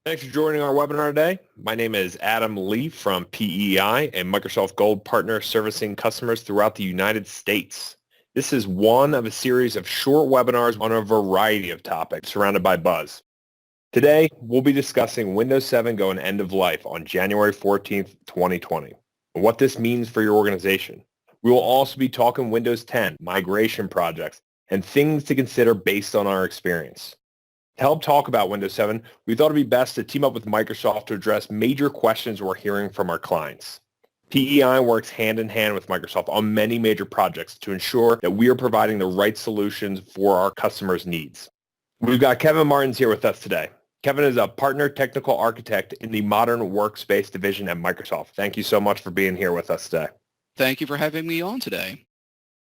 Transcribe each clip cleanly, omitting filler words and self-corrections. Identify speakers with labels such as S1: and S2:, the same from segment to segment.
S1: Thanks for joining our webinar today. My name is Adam Lee from PEI, a Microsoft Gold partner servicing customers throughout the United States. This is one of a series of short webinars on a variety of topics surrounded by buzz. Today, we'll be discussing Windows 7 going end of life on January 14th, 2020, and what this means for your organization. We will also be talking Windows 10, migration projects, and things to consider based on our experience. To help talk about Windows 7, we thought it'd be best to team up with Microsoft to address major questions we're hearing from our clients. PEI works hand in hand with Microsoft on many major projects to ensure that we are providing the right solutions for our customers' needs. We've got Kevin Martins here with us today. Kevin is a partner technical architect in the Modern Workspace division at Microsoft. Thank you so much for being here with us today.
S2: Thank you for having me on today.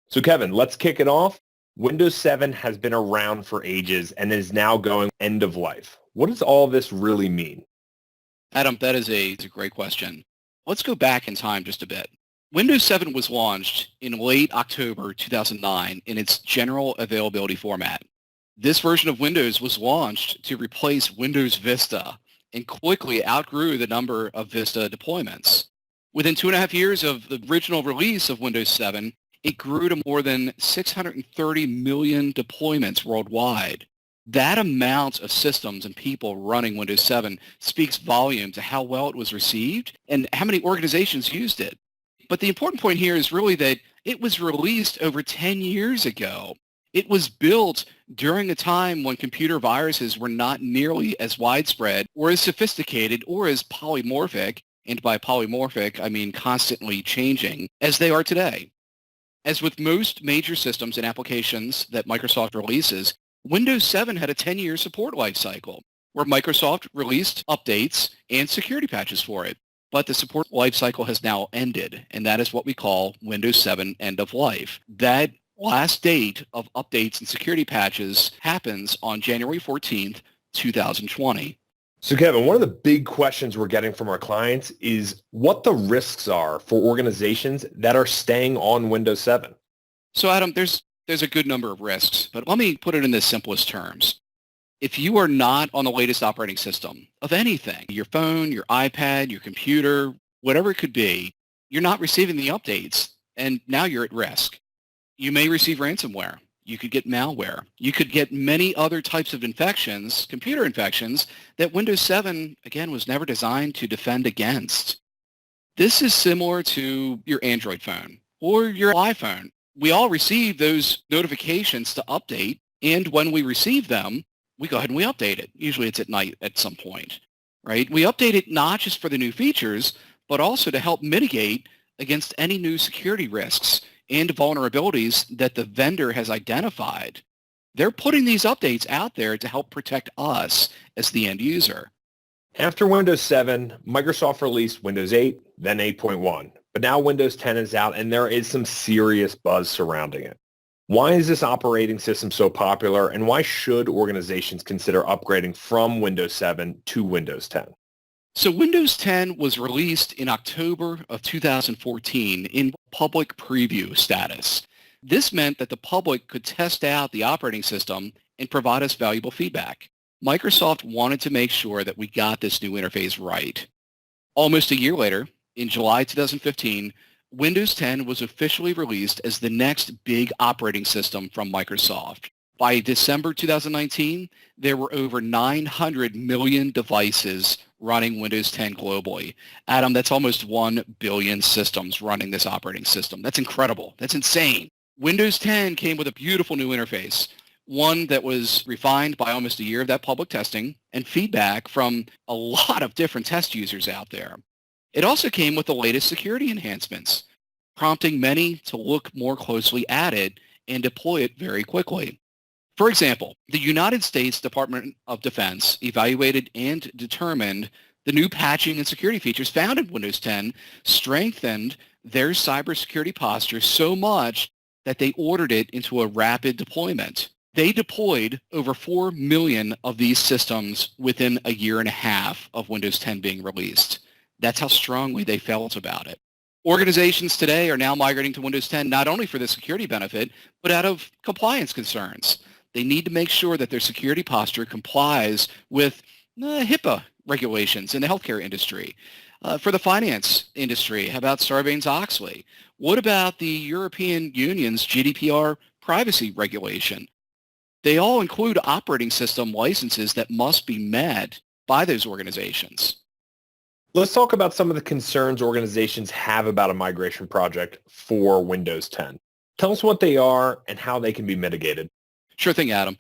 S1: So Kevin, let's kick it off. Windows 7 has been around for ages and is now going end of life. What does all this really mean?
S2: Adam, that is a great question. Let's go back in time just a bit. Windows 7 was launched in late October 2009 in its general availability format. This version of Windows was launched to replace Windows Vista and quickly outgrew the number of Vista deployments. Within 2.5 years of the original release of Windows 7, it grew to more than 630 million deployments worldwide. That amount of systems and people running Windows 7 speaks volume to how well it was received and how many organizations used it. But the important point here is really that it was released over 10 years ago. It was built during a time when computer viruses were not nearly as widespread or as sophisticated or as polymorphic, and by polymorphic I mean constantly changing, as they are today. As with most major systems and applications that Microsoft releases, Windows 7 had a 10-year support lifecycle where Microsoft released updates and security patches for it. But the support lifecycle has now ended, and that is what we call Windows 7 end of life. That last date of updates and security patches happens on January 14th, 2020.
S1: So Kevin, one of the big questions we're getting from our clients is what the risks are for organizations that are staying on Windows 7.
S2: So Adam, there's a good number of risks, but let me put it in the simplest terms. If you are not on the latest operating system of anything, your phone, your iPad, your computer, whatever it could be, you're not receiving the updates, and now you're at risk. You may receive ransomware. You could get malware. You could get many other types of infections, computer infections, that Windows 7, again, was never designed to defend against. This is similar to your Android phone or your iPhone. We all receive those notifications to update, and when we receive them, we go ahead and we update it. Usually it's at night at some point, right? We update it not just for the new features, but also to help mitigate against any new security risks and vulnerabilities that the vendor has identified. They're putting these updates out there to help protect us as the end user.
S1: After Windows 7, Microsoft released Windows 8, then 8.1. But now Windows 10 is out and there is some serious buzz surrounding it. Why is this operating system so popular, and why should organizations consider upgrading from Windows 7 to Windows 10?
S2: So Windows 10 was released in October of 2014 in public preview status. This meant that the public could test out the operating system and provide us valuable feedback. Microsoft wanted to make sure that we got this new interface right. Almost a year later, in July 2015, Windows 10 was officially released as the next big operating system from Microsoft. By December 2019, there were over 900 million devices running Windows 10 globally. Adam, that's almost 1 billion systems running this operating system. That's incredible. That's insane. Windows 10 came with a beautiful new interface, one that was refined by almost a year of that public testing and feedback from a lot of different test users out there. It also came with the latest security enhancements, prompting many to look more closely at it and deploy it very quickly. For example, the United States Department of Defense evaluated and determined the new patching and security features found in Windows 10 strengthened their cybersecurity posture so much that they ordered it into a rapid deployment. They deployed over 4 million of these systems within a year and a half of Windows 10 being released. That's how strongly they felt about it. Organizations today are now migrating to Windows 10 not only for the security benefit, but out of compliance concerns. They need to make sure that their security posture complies with HIPAA regulations in the healthcare industry? For the finance industry, how about Sarbanes-Oxley? What about the European Union's GDPR privacy regulation? They all include operating system licenses that must be met by those organizations.
S1: Let's talk about some of the concerns organizations have about a migration project for Windows 10. Tell us what they are and how they can be mitigated.
S2: Sure thing, Adam.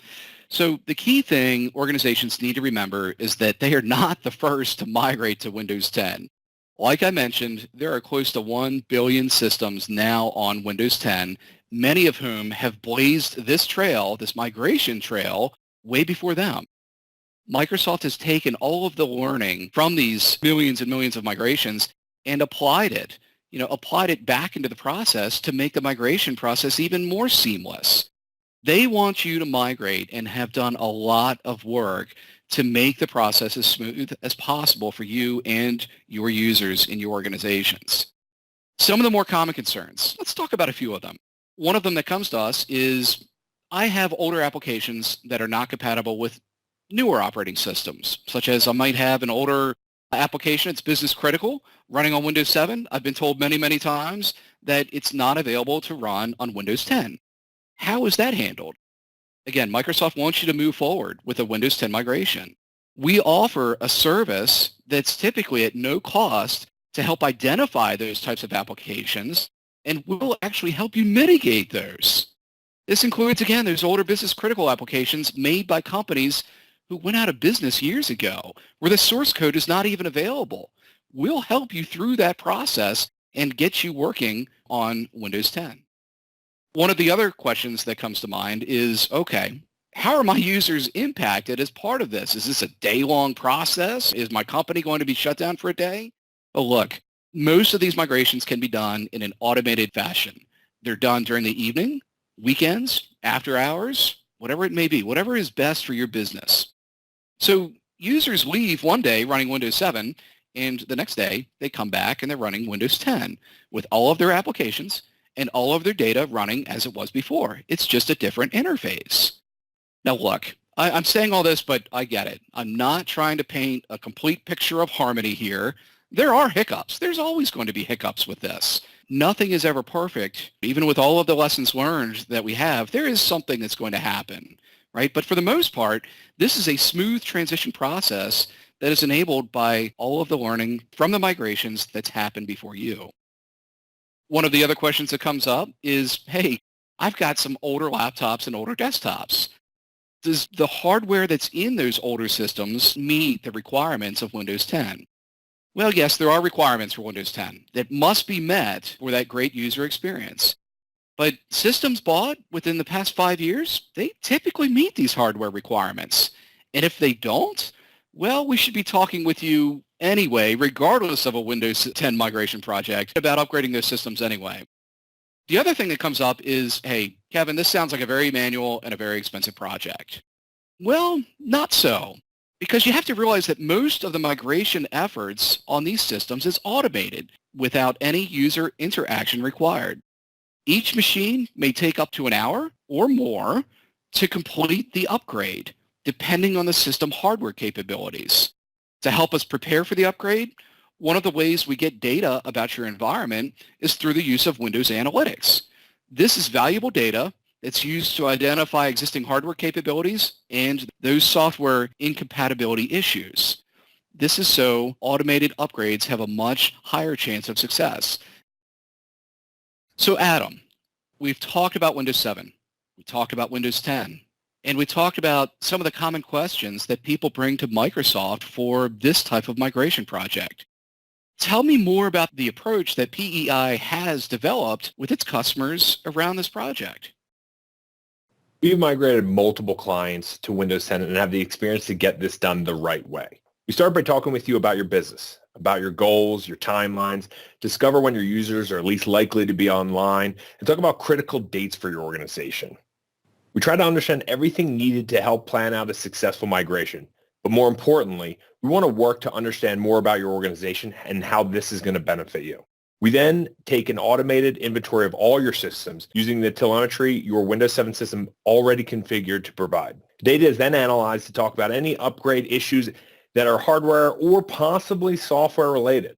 S2: So the key thing organizations need to remember is that they are not the first to migrate to Windows 10. Like I mentioned, there are close to 1 billion systems now on Windows 10, many of whom have blazed this trail, this migration trail, way before them. Microsoft has taken all of the learning from these millions and millions of migrations and applied it back into the process to make the migration process even more seamless. They want you to migrate and have done a lot of work to make the process as smooth as possible for you and your users in your organizations. Some of the more common concerns, let's talk about a few of them. One of them that comes to us is I have older applications that are not compatible with newer operating systems, such as I might have an older application, it's business critical, running on Windows 7. I've been told many, many times that it's not available to run on Windows 10. How is that handled? Again, Microsoft wants you to move forward with a Windows 10 migration. We offer a service that's typically at no cost to help identify those types of applications, and we'll actually help you mitigate those. This includes, again, those older business critical applications made by companies who went out of business years ago, where the source code is not even available. We'll help you through that process and get you working on Windows 10. One of the other questions that comes to mind is, okay, how are my users impacted as part of this? Is this a day-long process? Is my company going to be shut down for a day? Oh, look, most of these migrations can be done in an automated fashion. They're done during the evening, weekends, after hours, whatever it may be, whatever is best for your business. So users leave one day running Windows 7, and the next day they come back and they're running Windows 10 with all of their applications and all of their data running as it was before. It's just a different interface. Now look, I'm saying all this, but I get it. I'm not trying to paint a complete picture of harmony here. There are hiccups. There's always going to be hiccups with this. Nothing is ever perfect. Even with all of the lessons learned that we have, there is something that's going to happen, right? But for the most part, this is a smooth transition process that is enabled by all of the learning from the migrations that's happened before you. One of the other questions that comes up is, hey, I've got some older laptops and older desktops. Does the hardware that's in those older systems meet the requirements of Windows 10? Well, yes, there are requirements for Windows 10 that must be met for that great user experience. But systems bought within the past 5 years, they typically meet these hardware requirements. And if they don't, well, we should be talking with you anyway, regardless of a Windows 10 migration project, about upgrading those systems anyway. The other thing that comes up is, hey, Kevin, this sounds like a very manual and a very expensive project. Well, not so, because you have to realize that most of the migration efforts on these systems is automated without any user interaction required. Each machine may take up to an hour or more to complete the upgrade, depending on the system hardware capabilities. To help us prepare for the upgrade, one of the ways we get data about your environment is through the use of Windows Analytics. This is valuable data that's used to identify existing hardware capabilities and those software incompatibility issues. This is so automated upgrades have a much higher chance of success. So Adam, we've talked about Windows 7, we talked about Windows 10, and we talked about some of the common questions that people bring to Microsoft for this type of migration project. Tell me more about the approach that PEI has developed with its customers around this project.
S1: We've migrated multiple clients to Windows 10 and have the experience to get this done the right way. We start by talking with you about your business, about your goals, your timelines, discover when your users are least likely to be online, and talk about critical dates for your organization. We try to understand everything needed to help plan out a successful migration. But more importantly, we want to work to understand more about your organization and how this is going to benefit you. We then take an automated inventory of all your systems using the telemetry your Windows 7 system already configured to provide. Data is then analyzed to talk about any upgrade issues that are hardware or possibly software related.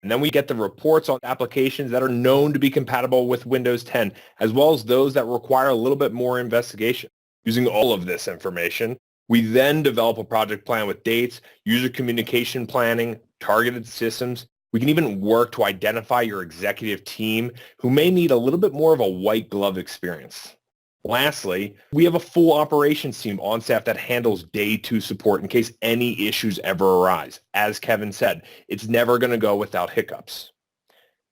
S1: And then we get the reports on applications that are known to be compatible with Windows 10, as well as those that require a little bit more investigation. Using all of this information, we then develop a project plan with dates, user communication planning, targeted systems. We can even work to identify your executive team who may need a little bit more of a white glove experience. Lastly, we have a full operations team on staff that handles day two support in case any issues ever arise. As Kevin said, it's never going to go without hiccups.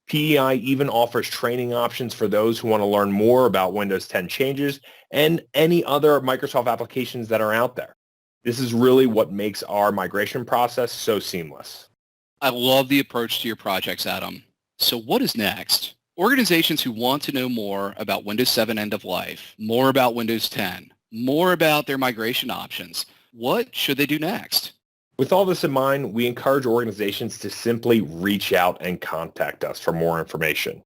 S1: PEI even offers training options for those who want to learn more about Windows 10 changes and any other Microsoft applications that are out there. This is really what makes our migration process so seamless.
S2: I love the approach to your projects, Adam. So what is next? Organizations who want to know more about Windows 7 end of life, more about Windows 10, more about their migration options, what should they do next?
S1: With all this in mind, we encourage organizations to simply reach out and contact us for more information.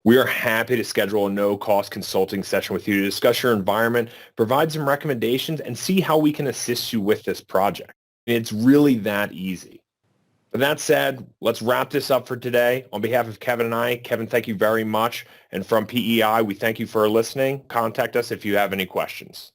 S1: We are happy to schedule a no-cost consulting session with you to discuss your environment, provide some recommendations, and see how we can assist you with this project. It's really that easy. With that said, let's wrap this up for today. On behalf of Kevin and I, Kevin, thank you very much. And from PEI, we thank you for listening. Contact us if you have any questions.